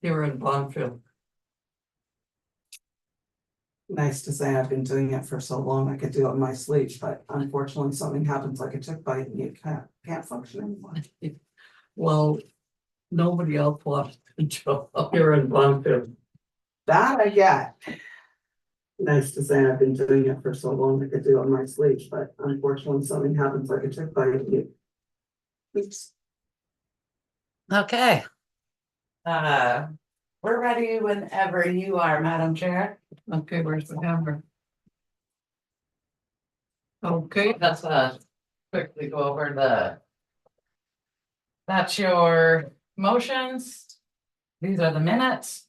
here in Bonfield. Nice to say I've been doing it for so long, I could do it in my sleep, but unfortunately something happens like a tick bite and you can't function anymore. Well, nobody else lost the job here in Bonfield. That I get. Nice to say I've been doing it for so long, I could do it in my sleep, but unfortunately something happens like a tick bite and you. Oops. Okay. We're ready whenever you are, Madam Chair. Okay, where's the hammer? Okay, Let's quickly go over that's your motions. These are the minutes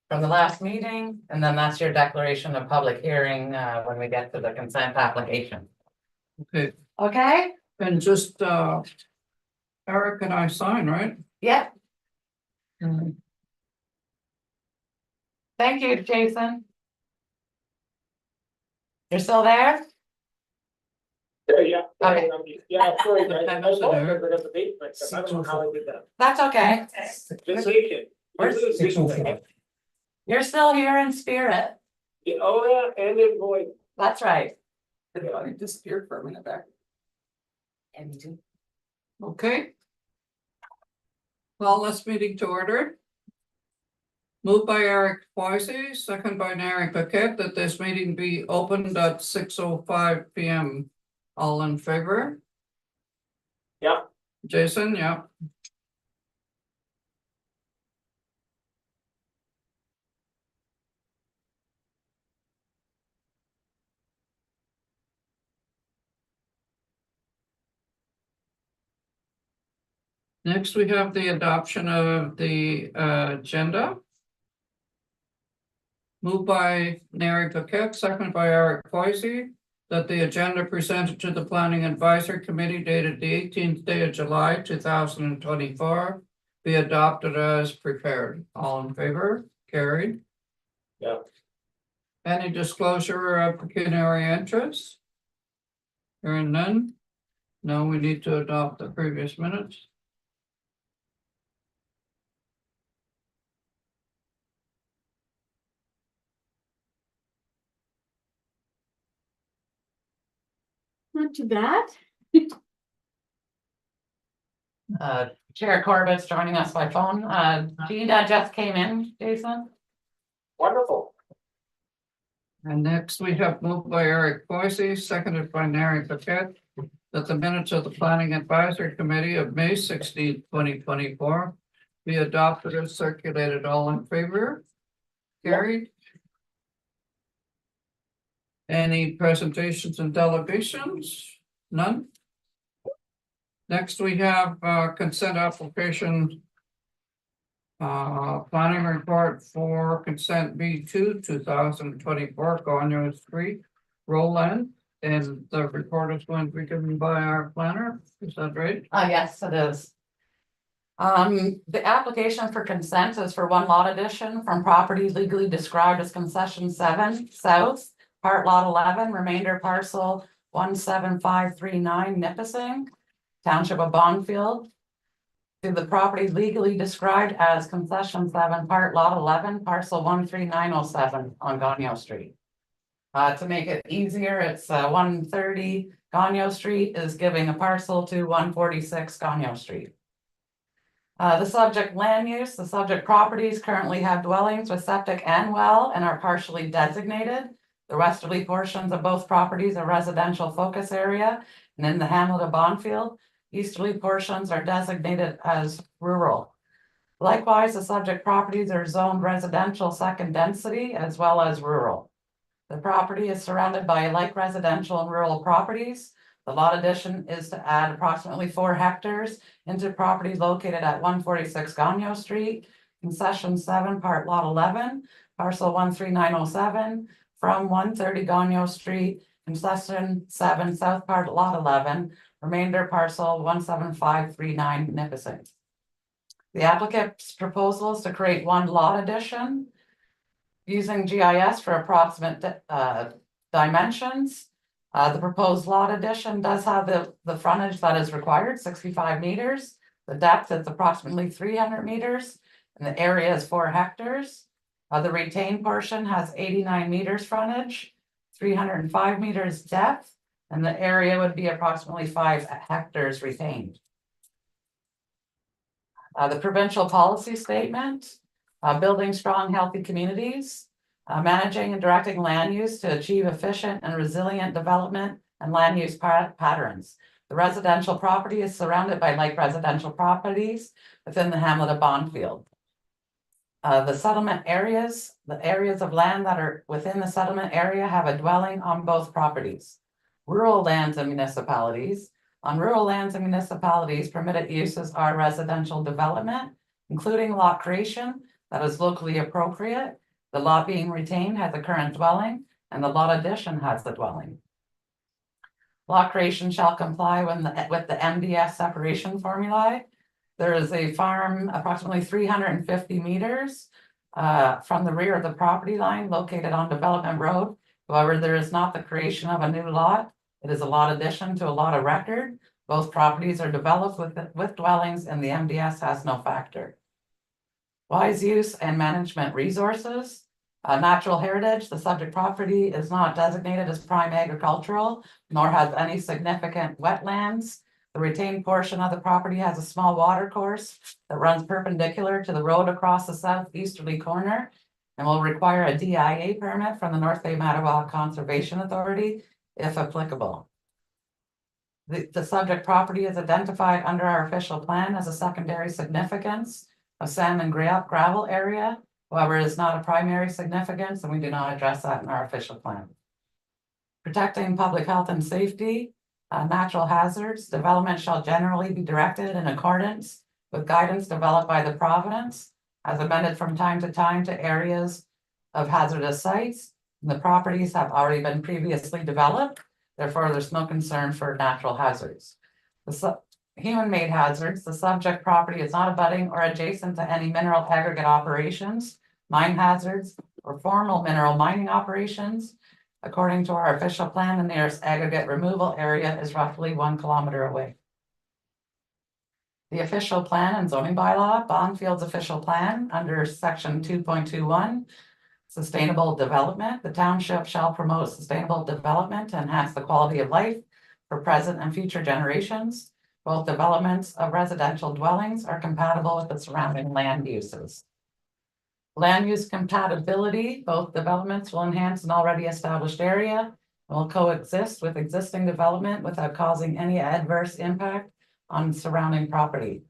from the last meeting, and then that's your declaration of public hearing when we get to the consent application. okay, Okay? and just Eric and I sign, right? Yep. Thank you, Jason. You're still there? Yeah. Okay. Yeah, sorry, The I cameras don't are know there. if I got the date, but I don't know how I did that. That's okay. Vacation. Where's- Vacation. You're still here in spirit. Yeah, oh, yeah, and in voice. That's right. It disappeared for a minute there. And you. Okay. Call this meeting to order. Moved by Eric Poisey, second by Nary Paquette, that this meeting be opened at 6:05 PM. All in favor? Yeah. Jason, yeah. Next, we have the adoption of the agenda. Moved by Nary Paquette, second by Eric Poisey, that the agenda presented to the Planning Advisory Committee dated the 18th day of July 2024 be adopted as prepared. All in favor? Carried. Yeah. Any disclosure of pecuniary interest? Hearing none. No, we need to adopt the previous minutes. Not too bad. Chair Corbett's joining us by phone. Gina just came in, Jason. Wonderful. And next we have moved by Eric Poisey, seconded by Nary Paquette, that the minutes of the Planning Advisory Committee of May 16, 2024 be adopted as circulated. All in favor? Carried. Any presentations and delegations? None. Next, we have consent application. Planning report for consent B2 2024 Gagnon Street, Roland, and the report is going to be given by our planner. Is that right? Yes, it is. The application for consent is for one lot addition from property legally described as concession 7 south, part lot 11, remainder parcel 17539 Nipissing, township of Bonfield, to the property legally described as concession 7, part lot 11, parcel 13907 on Gagnon Street. To make it easier, it's 130 Gagnon Street is giving a parcel to 146 Gagnon Street. The subject land use, the subject properties currently have dwellings with septic and well and are partially designated. The westerly portions of both properties are residential focus area, and in the hamlet of Bonfield, easterly portions are designated as rural. Likewise, the subject properties are zoned residential second density as well as rural. The property is surrounded by like residential and rural properties. The lot addition is to add approximately 4 hectares into property located at 146 Gagnon Street, concession 7, part lot 11, parcel 13907, from 130 Gagnon Street, concession 7, south part lot 11, remainder parcel 17539 Nipissing. The applicant's proposal is to create one lot addition using GIS for approximate dimensions. The proposed lot addition does have the frontage that is required, 65 meters. The depth is approximately 300 meters, and the area is 4 hectares. The retained portion has 89 meters frontage, 305 meters depth, and the area would be approximately 5 hectares retained. The provincial policy statement, building strong, healthy communities, managing and directing land use to achieve efficient and resilient development and land use patterns. The residential property is surrounded by like residential properties within the hamlet of Bonfield. The settlement areas, the areas of land that are within the settlement area have a dwelling on both properties. Rural lands and municipalities. On rural lands and municipalities, permitted uses are residential development, including lot creation that is locally appropriate. The lot being retained has a current dwelling, and the lot addition has the dwelling. Lot creation shall comply with the MDS separation formulae. There is a farm approximately 350 meters from the rear of the property line located on Development Road. However, there is not the creation of a new lot. It is a lot addition to a lot of record. Both properties are developed with dwellings, and the MDS has no factor. Wise use and management resources. Natural heritage, the subject property is not designated as prime agricultural, nor has any significant wetlands. The retained portion of the property has a small water course that runs perpendicular to the road across the southeasterly corner and will require a DIA permit from the North Bay Mattawa Conservation Authority, if applicable. The subject property is identified under our official plan as a secondary significance of sand and gravel area. However, it is not a primary significance, and we do not address that in our official plan. Protecting public health and safety, natural hazards, development shall generally be directed in accordance with guidance developed by the province, as amended from time to time to areas of hazardous sites. And the properties have already been previously developed, therefore there's no concern for natural hazards. Human-made hazards, the subject property is not abutting or adjacent to any mineral aggregate operations, mine hazards, or formal mineral mining operations. According to our official plan, the nearest aggregate removal area is roughly 1 kilometer away. The official plan and zoning bylaw, Bonfield's official plan under section 2.21, sustainable development. The township shall promote sustainable development to enhance the quality of life for present and future generations. Both developments of residential dwellings are compatible with the surrounding land uses. Land use compatibility, both developments will enhance an already established area and will coexist with existing development without causing any adverse impact on surrounding property.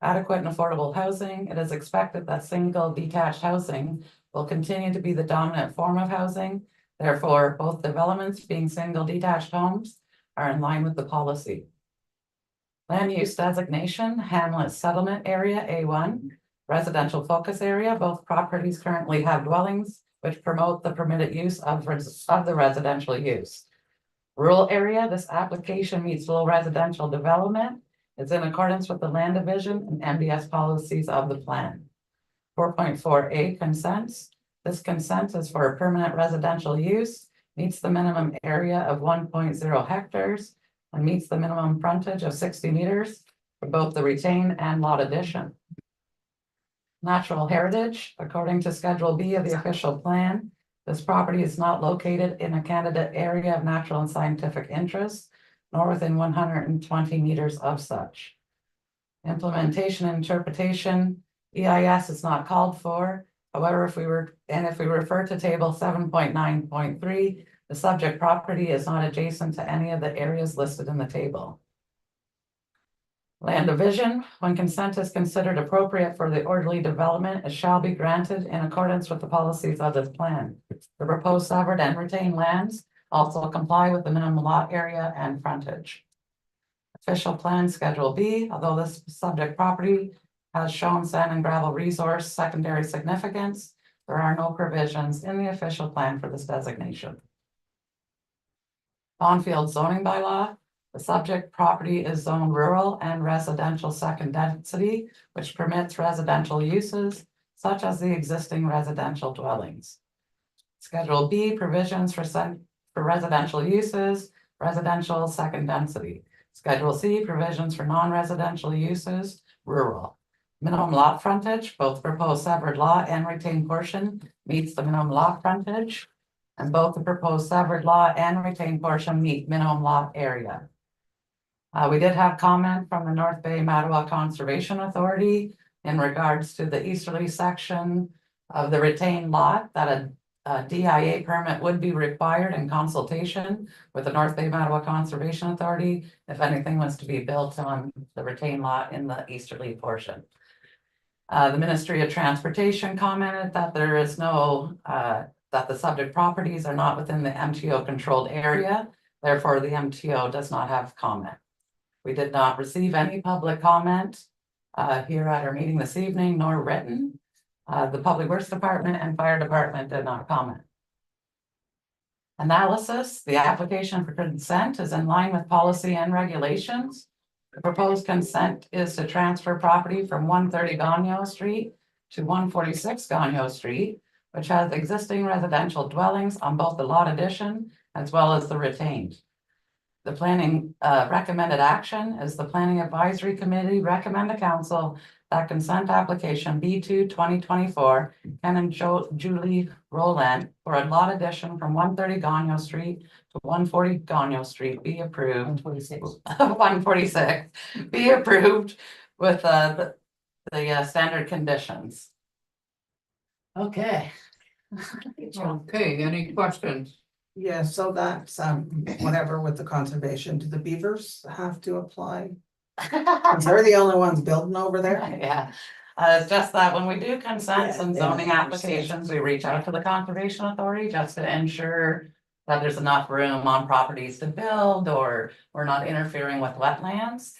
Adequate and affordable housing. It is expected that single detached housing will continue to be the dominant form of housing. Therefore, both developments being single detached homes are in line with the policy. Land use designation, Hamlet Settlement Area A1. Residential focus area, both properties currently have dwellings which promote the permitted use of the residential use. Rural area, this application meets low residential development. It's in accordance with the land division and MDS policies of the plan. 4.4A consents. This consent is for a permanent residential use, meets the minimum area of 1.0 hectares, and meets the minimum frontage of 60 meters for both the retain and lot addition. Natural heritage, according to Schedule B of the official plan, this property is not located in a candidate area of natural and scientific interest, nor within 120 meters of such. Implementation and interpretation, EIS is not called for. However, if we refer to table 7.9.3, the subject property is not adjacent to any of the areas listed in the table. Land division, when consent is considered appropriate for the orderly development, it shall be granted in accordance with the policies of this plan. The proposed severed and retained lands also comply with the minimum lot area and frontage. Official plan Schedule B, although this subject property has shown sand and gravel resource secondary significance, there are no provisions in the official plan for this designation. Bonfield zoning bylaw. The subject property is zoned rural and residential second density, which permits residential uses such as the existing residential dwellings. Schedule B, provisions for residential uses, residential second density. Schedule C, provisions for non-residential uses, rural. Minimum lot frontage, both proposed severed lot and retained portion meets the minimum lot frontage. And both the proposed severed lot and retained portion meet minimum lot area. We did have comment from the North Bay Mattawa Conservation Authority in regards to the easterly section of the retained lot that a DIA permit would be required in consultation with the North Bay Mattawa Conservation Authority if anything was to be built on the retained lot in the easterly portion. The Ministry of Transportation commented that there is no, that the subject properties are not within the MTO controlled area. Therefore, the MTO does not have comment. We did not receive any public comment here at our meeting this evening, nor written. The Public Works Department and Fire Department did not comment. Analysis, the application for consent is in line with policy and regulations. The proposed consent is to transfer property from 130 Gagnon Street to 146 Gagnon Street, which has existing residential dwellings on both the lot addition as well as the retained. The planning recommended action is the Planning Advisory Committee recommend to council that consent application B2 2024 Ken and Julie Roland for a lot addition from 130 Gagnon Street to 140 Gagnon Street be approved. 146 be approved with the standard conditions. Okay. Okay, any questions? Yeah, so that's, whatever with the conservation, do the beavers have to apply? 'Cause they're the only ones building over there. Yeah, it's just that when we do consents and Yeah, zoning yeah, I applications, we reach out to the Conservation Authority just to ensure that there's enough room on properties to build or we're not interfering with wetlands.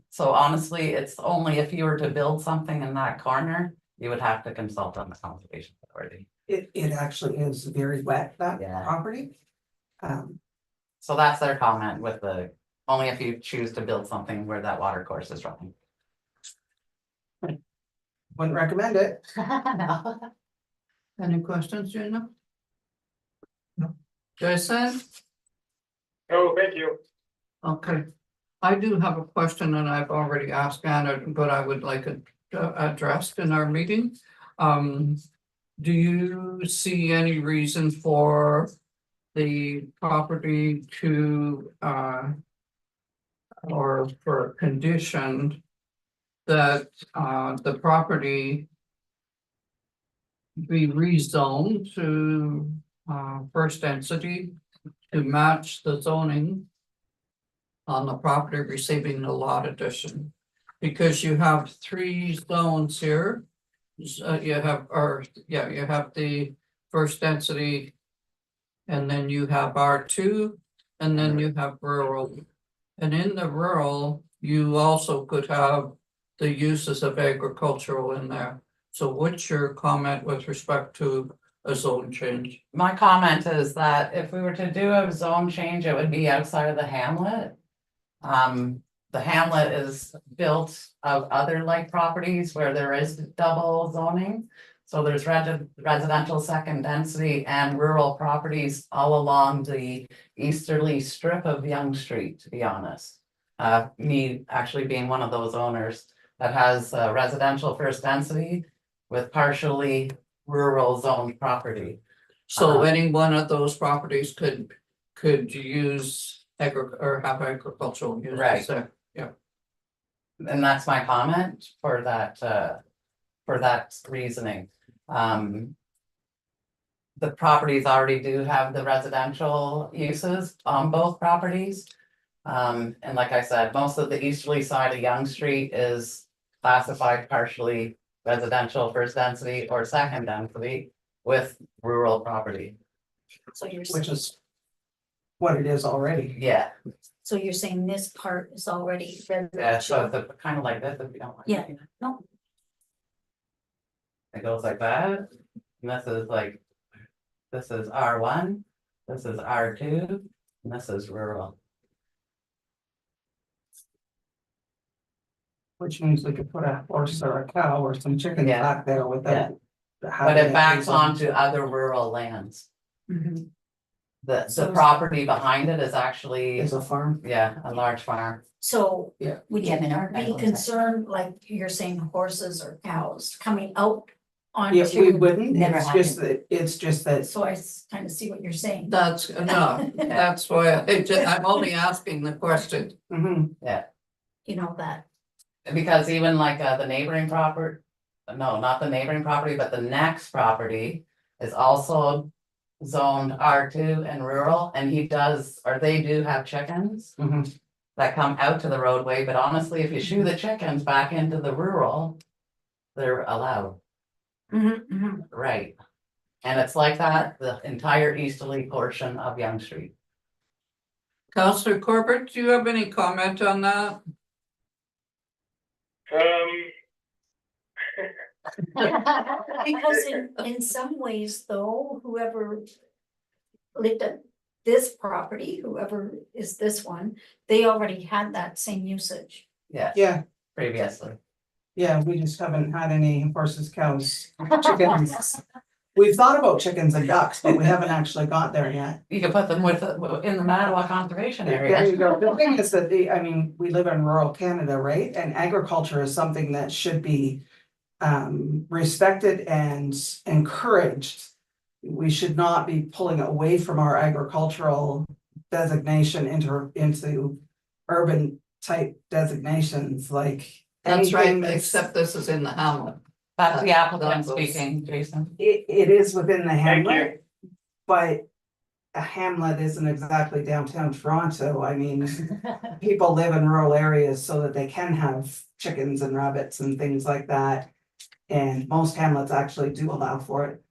So honestly, it's only if you were to build something in that corner, you would have to consult on the Conservation Authority. It actually is very wet, that Yeah. property. So that's their comment with the, only if you choose to build something where that water course is running. Wouldn't recommend it. No. Any questions, Gina? No. Jason? Oh, thank you. Okay. I do have a question and I've already asked Anna, but I would like it addressed in our meeting. Do you see any reason for the property to, or for a condition that, the property be rezoned to, first density to match the zoning on the property receiving the lot addition? Because you have three zones here. You have, you have the first density. And then you have R2, and then you have rural. And in the rural, you also could have the uses of agricultural in there. So what's your comment with respect to a zone change? My comment is that if we were to do a zone change, it would be outside of the hamlet. The hamlet is built of other like properties where there is double zoning. So there's residential second density and rural properties all along the easterly strip of Yonge Street, to be honest. Me actually being one of those owners that has residential first density with partially rural zoned property. So any one of those properties could use or have agricultural uses Right. there. And that's my comment for that reasoning. The properties already do have the residential uses on both properties. And like I said, most of the easterly side of Yonge Street is classified partially residential first density or second density with rural property. So you're, Which is what it is already. Yeah, so you're saying this part is already yeah, so residential? the kind of like this, if you don't mind. Yeah. No, It goes like that, and this is like, this is R1, this is R2, and this is rural. Which means we could put a horse or a cow or some chickens Yeah. back there without. But it backs onto other rural lands. Mhm. The So- property behind it is actually, Is a farm. yeah, a large farm. So Yeah. would Yeah, you I be know. concerned, like you're saying horses or cows coming out Yeah, we onto? wouldn't, Never it's just that, So I kind of see what you're saying. That's, no, that's why I'm only asking the question. mhm, You know, that, Because even like the neighboring property, no, not the neighboring property, but the next property is also zoned R2 and rural, and he does, or they do have chickens mhm. that come out to the roadway, but honestly, if you shoo the chickens back into the rural, they're allowed, right? And it's like that, the entire easterly portion of Young Street. Counselor Corbett, do you have any comment on that? because in some ways though, whoever lived at this property, whoever is this one, they already had that same usage. Yes, Yeah, previously. yeah, we just haven't had any horses, cows, chickens. We've thought about chickens and ducks, but we haven't actually got there yet. You could put them with, in the Mattawa Conservation There Area. you go. The thing is that I mean, we live in rural Canada, right? And agriculture is something that should be respected and encouraged. We should not be pulling away from our agricultural designation into urban type designations like. That's right, anything that's- except this is in the hamlet. That's the applicant That goes- speaking, Jason. It is within the Thank you. hamlet. But a hamlet isn't exactly downtown Toronto. I mean, people live in rural areas so that they can have chickens and rabbits and things like that. And most hamlets actually do allow for it.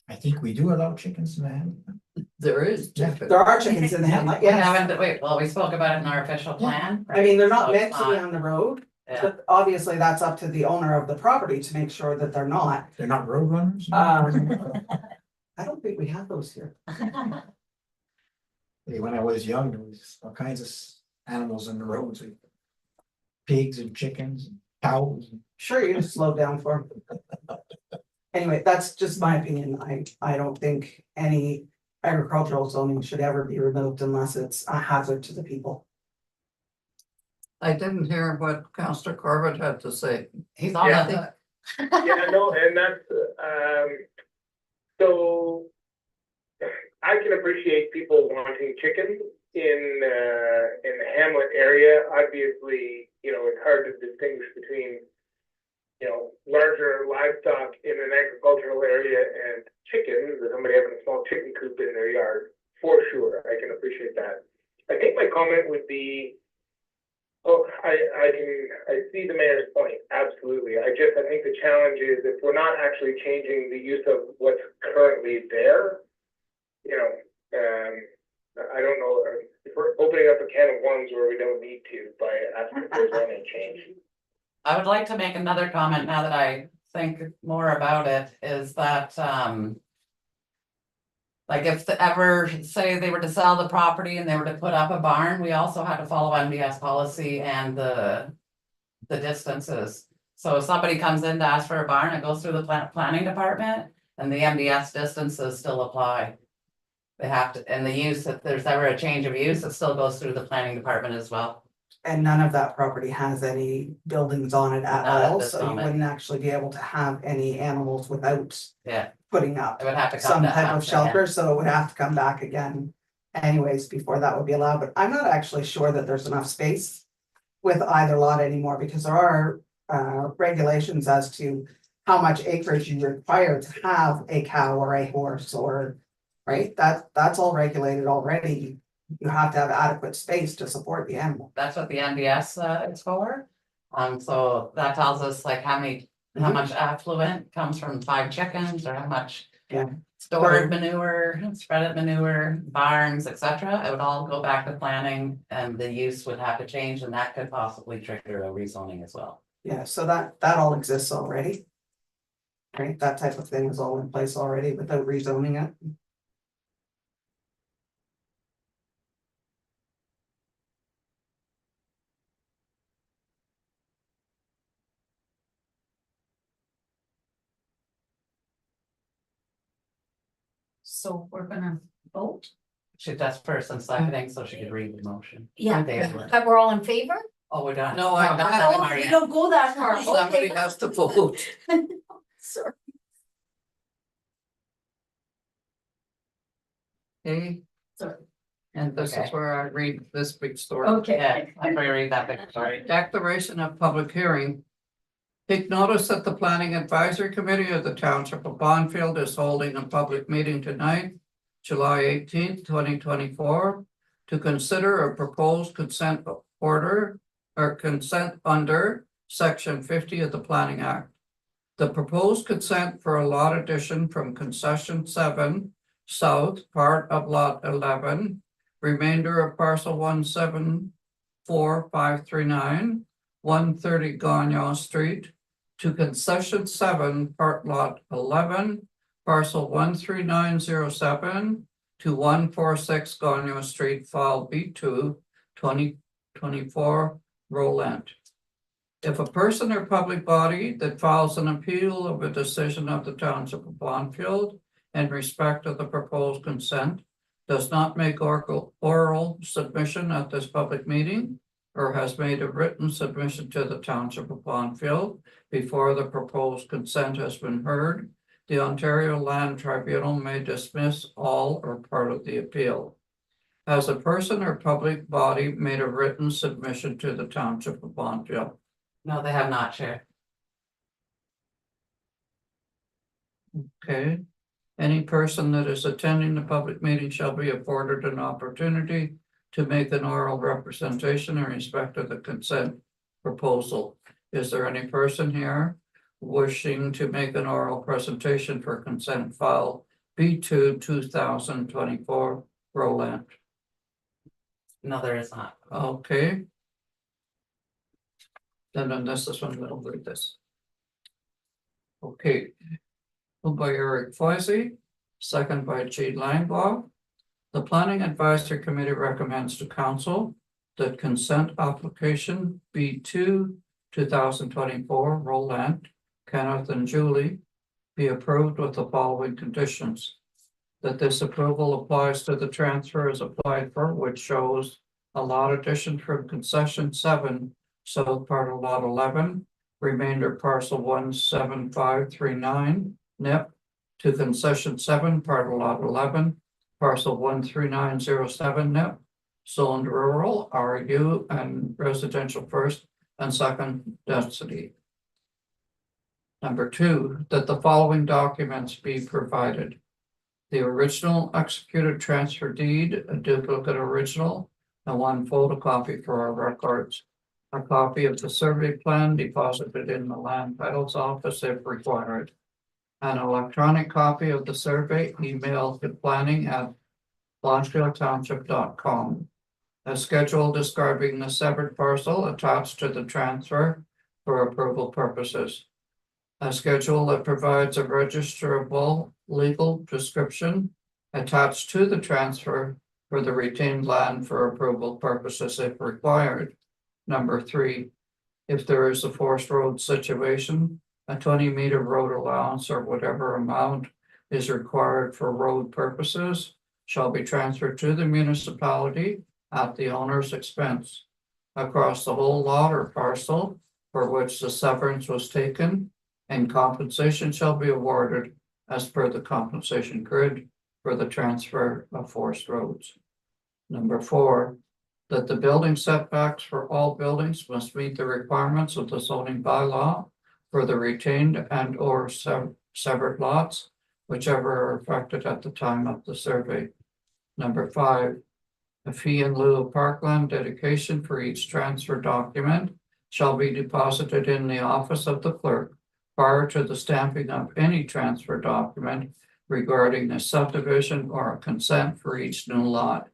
I think we do allow chickens in the hamlet. There is. Yeah. There are chickens in the hamlet, We yes. haven't, wait, well, we spoke about it in our official plan. I mean, they're not So it's meant to be on the road, Yeah. but obviously that's up to the owner of the property to make sure that they're not. They're not road runners? I don't think we have those here. Hey, when I was young, there was all kinds of animals in the roads. Like pigs and chickens, and cows. Sure, you just slow down for them. Anyway, that's just my opinion. I don't think any agricultural zoning should ever be removed unless it's a hazard to the people. I didn't hear what Counselor Corbett had to say. He's on Yeah. the, Yeah, no, and that's, so I can appreciate people wanting chickens in the Hamlet area. Obviously, it's hard to distinguish between, larger livestock in an agricultural area and chickens, or somebody having a small chicken coop in their yard, for sure. I can appreciate that. I think my comment would be, I see the mayor's point, absolutely. I think the challenge is if we're not actually changing the use of what's currently there, I don't know, if we're opening up a can of worms where we don't need to by asking for zoning change. I would like to make another comment now that I think more about it, is that, like if ever, say they were to sell the property and they were to put up a barn, we also had to follow MDS policy and the distances. So if somebody comes in to ask for a barn, it goes through the planning department and the MDS distances still apply. They have to, and the use, if there's ever a change of use, it still goes through the planning department as well. And none of that property has any buildings on it at Not at all, this so you moment. wouldn't actually be able to have any animals without Yeah, putting up it would have to come some to type of us again. shelter, so it would have to come back again anyways before that would be allowed, but I'm not actually sure that there's enough space with either lot anymore, because there are regulations as to how much acreage you require to have a cow or a horse or, right, that's all regulated already. You have to have adequate space to support the animal. That's what the MDS is for. So that tells us like how Mhm. much affluent comes from 5 chickens, or how much. Yeah. Stored manure, spreaded manure, barns, etc. It would all go back to planning and the use would have to change, and that could possibly trigger a rezoning as well. Yeah, so that all exists already. Right, that type of thing is all in place already without rezoning it. So we're gonna vote? That's first and seconding, so she could read the motion. Yeah, There. we're all in favor? Oh, we're done. No, I- that's Oh, far we yet. don't go that far, Somebody okay. has to vote. Sorry. Okay, Sorry. and this is Okay. where I read this big story. Okay. Yeah, I'm going to read that big, sorry. Declaration of public hearing. Take notice that the Planning Advisory Committee of the Township of Bonfield is holding a public meeting tonight, July 18th, 2024, to consider a proposed consent order or consent under Section 50 of the Planning Act. The proposed consent for a lot addition from concession 7 south, part of lot 11, remainder of parcel 174,539, 130 Gagnon Street, to concession 7, part lot 11, parcel 13907 to 146 Gagnon Street, file B2, 2024, Roland. If a person or public body that files an appeal of a decision of the Township of Bonfield in respect of the proposed consent does not make oral submission at this public meeting or has made a written submission to the Township of Bonfield before the proposed consent has been heard, the Ontario Land Tribunal may dismiss all or part of the appeal. Has a person or public body made a written submission to the Township of Bonfield? No, they have not, Chair. Okay. Any person that is attending the public meeting shall be afforded an opportunity to make an oral representation in respect of the consent proposal. Is there any person here wishing to make an oral presentation for consent file B2 2024 Roland? No, there is not. Okay. Then this is one that'll read this. Okay. Moved by Eric Foisey, second by G. Langbaugh. The Planning Advisory Committee recommends to Council that consent application B2 2024 Roland, Kenneth and Julie be approved with the following conditions. That this approval applies to the transfer as applied for, which shows a lot addition from concession 7, south part of lot 11, remainder parcel 17539, NIP, to concession 7, part of lot 11, parcel 13907, NIP, zoned rural, RU, and residential first and second density. Number 2, that the following documents be provided. The original executed transfer deed, a duplicate original, and one photocopy for our records. A copy of the survey plan deposited in the land titles office if required. An electronic copy of the survey emailed to planning@bonfieldtownship.com. A schedule describing the severed parcel attached to the transfer for approval purposes. A schedule that provides a registerable legal description attached to the transfer for the retained land for approval purposes if required. Number 3, if there is a forced road situation, a 20-meter road allowance or whatever amount is required for road purposes shall be transferred to the municipality at the owner's expense across the whole lot or parcel for which the severance was taken, and compensation shall be awarded as per the compensation grid for the transfer of forced roads. Number 4, that the building setbacks for all buildings must meet the requirements of the zoning bylaw for the retained and or severed lots, whichever are affected at the time of the survey. Number 5, a fee in lieu of parkland dedication for each transfer document shall be deposited in the office of the clerk prior to the stamping of any transfer document regarding a subdivision or a consent for each new lot.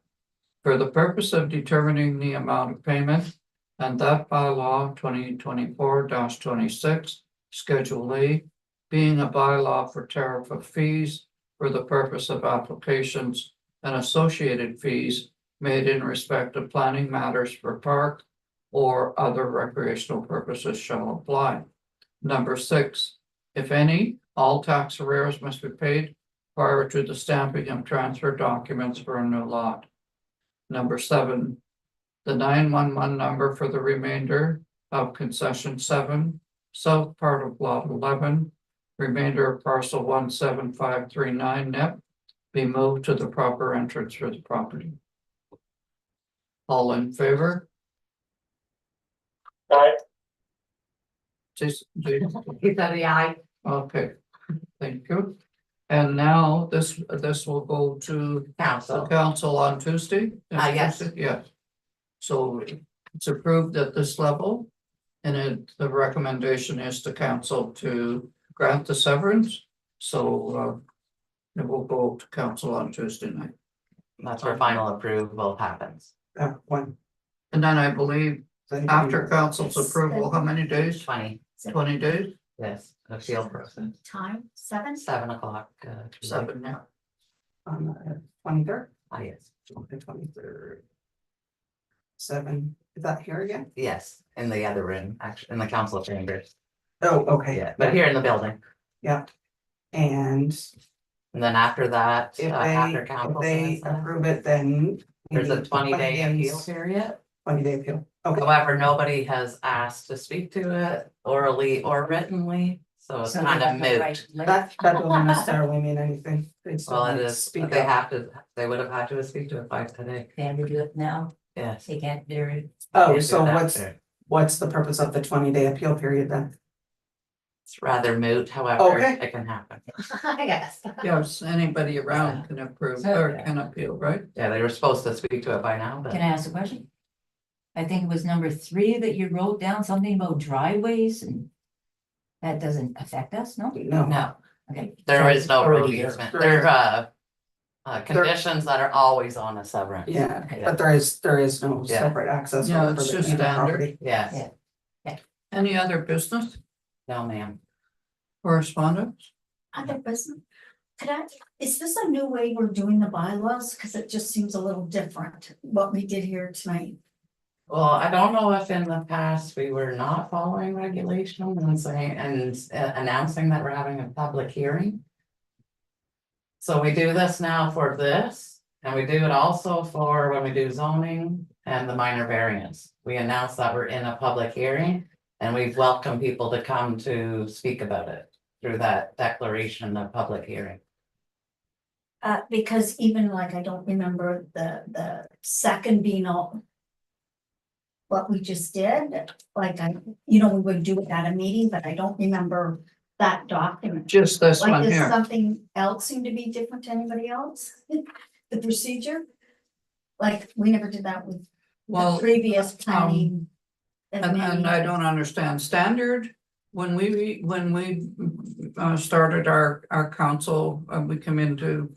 For the purpose of determining the amount of payment, and that by law 2024-26, Schedule A, being a bylaw for tariff of fees for the purpose of applications and associated fees made in respect of planning matters for park or other recreational purposes shall apply. Number 6, if any, all tax arrears must be paid prior to the stamping of transfer documents for a new lot. Number 7, the 911 number for the remainder of concession 7, south part of lot 11, remainder of parcel 17539 NEP be moved to the proper entrance for the property. All in favor? Aye. Jason, He said, yeah, okay, thank you. And now this will go to the council. council on Tuesday? Yes. Yes. So it's approved at this level. And the recommendation is to council to grant the severance. So it will go to council on Tuesday night. That's where final approval happens. One. And then I believe after council's Yes. approval, how many days? 20, 20 days? yes, appeal process, Time, 7? 7 o'clock. 7, yeah. On the 23rd, Yes, the 23rd. 7, is that here again? yes, in the other room, actually, in the council chambers, Oh, okay. yeah, but here in the building. And And then after that, if after if council they says that, approve it, then. we there's a need 20-day appeal days, period. 20-day appeal. Okay, However, nobody has asked to speak to it orally or writtenly, so it's kind of moot. that doesn't necessarily mean anything. They still Well, it need to is, speak they up. have to, they would have had to speak to it by today, They have to do it now, yes. they can't do it. Oh, They so do it what's after. the purpose of the 20-day appeal period then? It's rather moot, however, Okay. it can happen. Yes. Yes, anybody around can approve or can appeal, right? Yeah, they were supposed to speak to it by now, but Can I ask a question? I think it was number 3 that you wrote down something about driveways and. That doesn't affect us, no? No, no, Okay. there So is no road already there. easement. There conditions that are always on a severance. yeah, Okay. but there is no Yeah. separate access. Yeah, for it's the just either standard. property. Yes, Yeah. Any other business no, ma'am. correspondence? Other business? Is this a new way we're doing the bylaws? Cause it just seems a little different, what we did here tonight. Well, I don't know if in the past we were not following regulation and saying, and announcing that we're having a public hearing. So we do this now for this, and we do it also for when we do zoning and the minor variance. We announce that we're in a public hearing, and we welcome people to come to speak about it through that declaration of public hearing. Because even like, I don't remember the second being all. What we just did, like we would do it at a meeting, but I don't remember that document. Just this Like, one does here. something else seem to be different to anybody else? The procedure? Like, we never did that with the Well, previous planning. and I don't understand standard. When we started our council, we come into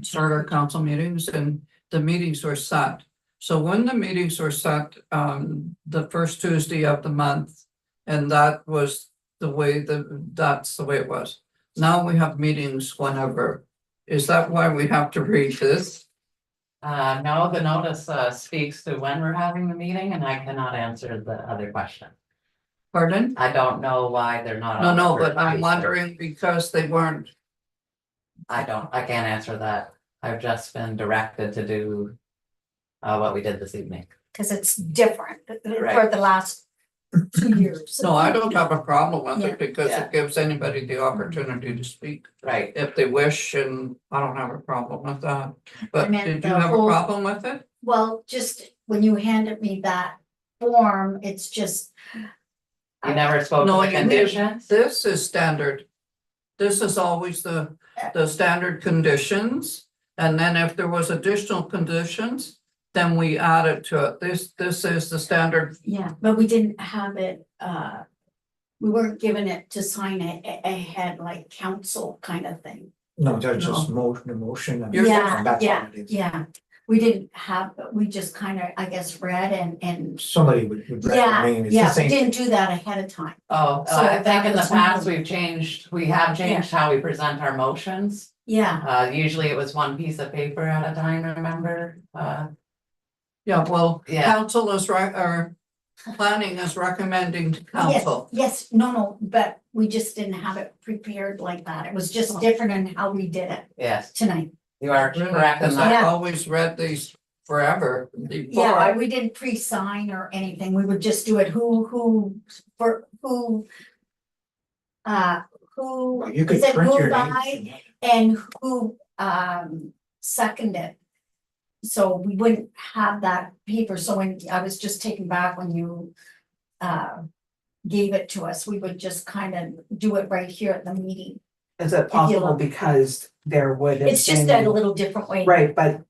start our council meetings and the meetings were set. So when the meetings were set, the first Tuesday of the month, and that was the way that's the way it was. Now we have meetings whenever. Is that why we have to read this? No, the notice speaks to when we're having the meeting, and I cannot answer the other question. Pardon? I don't know why they're not. No, on the no, first but I'm page. wondering because they weren't. I can't answer that. I've just been directed to do what we did this evening. Cause it's different for Right. the last 2 years. No, I don't have a problem with Yeah. it because Yeah. it gives anybody the opportunity to speak Right. if they wish, and I don't have a problem with that. I But meant did the you have a whole- problem with it? Well, just when you handed me that form, it's just. You never spoke No, to the you conditions? This is standard. This is always the standard conditions. And then if there was additional conditions, then we add it to it. This is the standard. Yeah, but we didn't have it, we weren't given it to sign ahead like council kind of thing. No, there's just motion. and- Yeah, and that's all yeah, it is. yeah. We didn't have, we just kind of, I guess, read and, Somebody would yeah, recommend, it's the yeah, we same. didn't do that ahead of time. Oh, So I think that in the was past something- we have changed how we present our motions. Yeah, Usually it was one piece of paper at a time, remember? Yeah, well, Yeah. council is right, or planning is recommending to Yes, council. yes, no, but we just didn't have it prepared like that. It was just different in how we did it Yes, tonight. you are Really, correct in because that. I've Yeah. always read these forever Yeah, before. we didn't pre-sign or anything. We would just do it for who. Who Well, you could is it print your moved name. by and who seconded. So we wouldn't have that paper, so when I was just taken back when you gave it to us, we would just kind of do it right here at the meeting. Is it possible look. because there would have It's just a been, little different way. right, but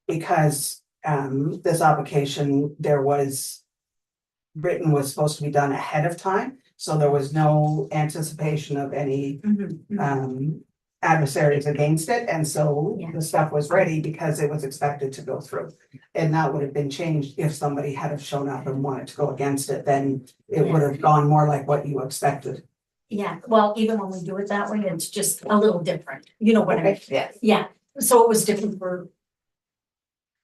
because this application, there was written was supposed to be done ahead of time, so there was no anticipation of any Mhm. adversaries against it, and so Yeah. the stuff was ready because it was expected to go through. And that would have been changed if somebody had have shown up and wanted to go against it, then it would have gone more like what you expected. Yeah, well, even when we do it that way, it's just a little different, you know what I mean? Yes, Yeah, so it was different for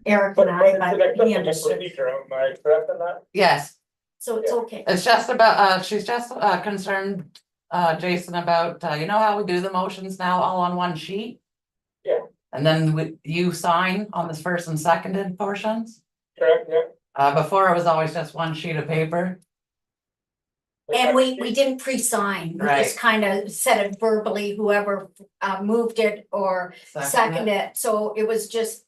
Eric But and but I, it's an but he acceptable understood, procedure, am I correct on that? yes, so it's okay. it's just about, she's just concerned, Jason, about, you know how we do the motions now all on one sheet? Yeah. And then you sign on the first and seconded portions? Correct, yeah. Before it was always just one sheet of paper. And we didn't pre-sign, we Right. just kind of said it verbally, whoever moved it or seconded it, so it was just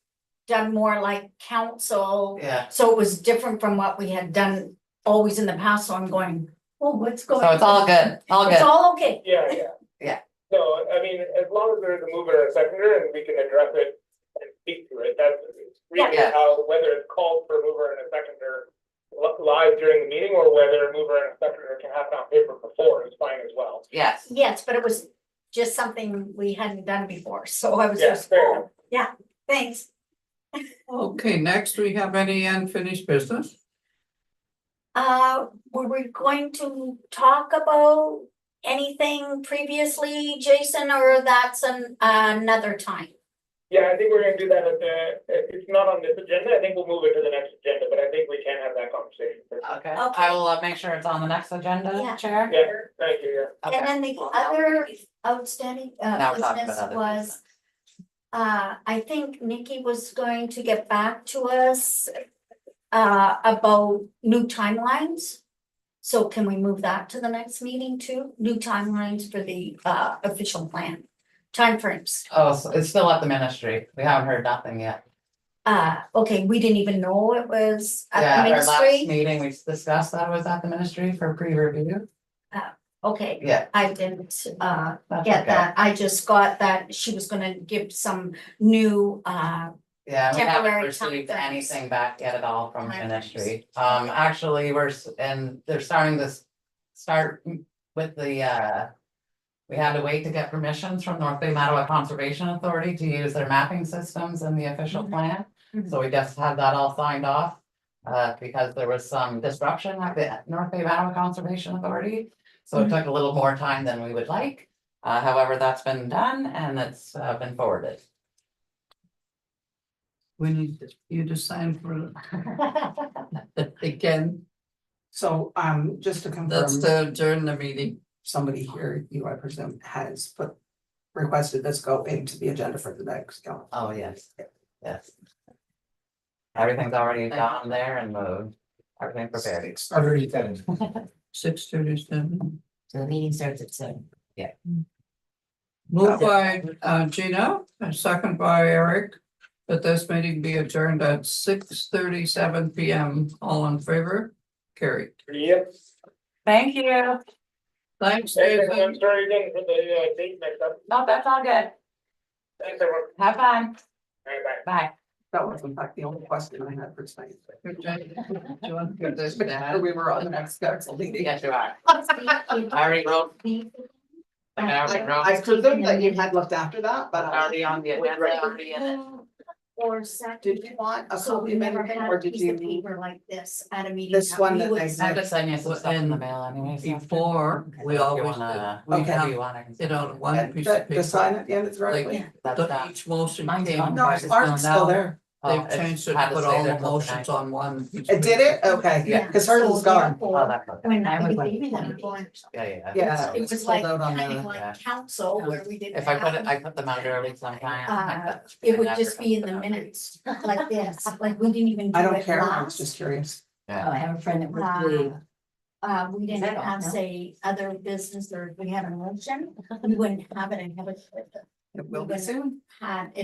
done more like council. Yeah, So it was different from what we had done always in the past, so I'm going, oh, what's going? so it's all good, all It's good. all okay. Yeah, yeah. Yeah. No, I mean, as long as there's a mover and a seconder and we can address it and speak to it, that's really Yeah. how, whether it's called for a mover and a seconder live during the meeting or whether a mover and a seconder can happen on paper before is fine as well. Yes, Yes, but it was just something we hadn't done before, so I was Yeah, just, fair oh, enough. yeah, thanks. Okay, next we have any unfinished business? Were we going to talk about anything previously, Jason, or that's another time? Yeah, I think we're gonna do that at the, it's not on this agenda, I think we'll move it to the next agenda, but I think we can have that conversation. okay, Okay. I will make sure it's on the next agenda, Yeah. Chair. Yeah, thank you, yeah. Okay. And then the other outstanding Now we're talking business about other was, business. I think Nikki was going to get back to us about new timelines. So can we move that to the next meeting too? New timelines for the official plan, timeframes. Oh, so it's still at the ministry, we haven't heard nothing yet. Okay, we didn't even know it was Yeah, at the our last ministry. meeting, we discussed that was at the ministry for pre-review. Okay, Yeah. I didn't That's get okay. that. I just got that she was gonna give some new Yeah, we haven't temporary received timeframes. anything back yet at all from the Timeframes. ministry. Actually, and they're starting to start with the, we had to wait to get permissions from North Bay Mattawa Conservation Authority to use their mapping systems in the official plan. Mhm. So we just had that all signed off, because there was some disruption at the North Bay Mattawa Conservation Authority. So it Mhm. took a little more time than we would like. However, that's been done and it's been forwarded. We need you to sign for it again. So, just to That's confirm, to adjourn the meeting. somebody here, you I presume, has requested this go into the agenda for the next council. Oh, yes, yes. Everything's already gone there and moved, everything prepared. Already done. 6:37. So the meeting starts at 7. Moved by Gina and second by Eric. That this meeting be adjourned at 6:37 PM. All in favor? Carried. Yep. Thank you. Thanks, Thanks, I'm Jason. sorry again for the date next up. No, that's all good. Thanks, everyone. Have fun. All right, bye. Bye. That was in fact the only question I had for tonight. Good job. Do you want to give this Make back? sure we were on the next council meeting. Yes, you are. I already wrote. I already wrote. I presume that you had looked after that, but Already on the agenda, already in it. Or second. did you want a So copy we of never anything, had or a did piece of you? paper like this at a meeting. This that one we that would they- I have to send you some stuff in the mail anyways. Before, we If you always wanna- did. We Okay. if have you wanna, I can it send on you. one piece of The sign paper. at the end of the driveway? Yeah. That's The- done. Each motion Mine's came. gone. No, by Art's still now. there. They've it's changed it, had to to put say all the that motions overnight. on one. piece It of did paper. it? Okay, Yeah. cause hers was gone. Oh, that part. When I was I like, was Yeah. Yeah, It was pulled like, out on kind the- of Yeah. like council where we didn't If I put it, have. I put them out early sometimes. It would just be in the minutes like this, like we didn't even do I don't it care, I was last. just curious. Oh, I have a friend that works with. We Is didn't that on have, now? say, other business or if we had a motion, we wouldn't have it and have it. It will be soon. Had it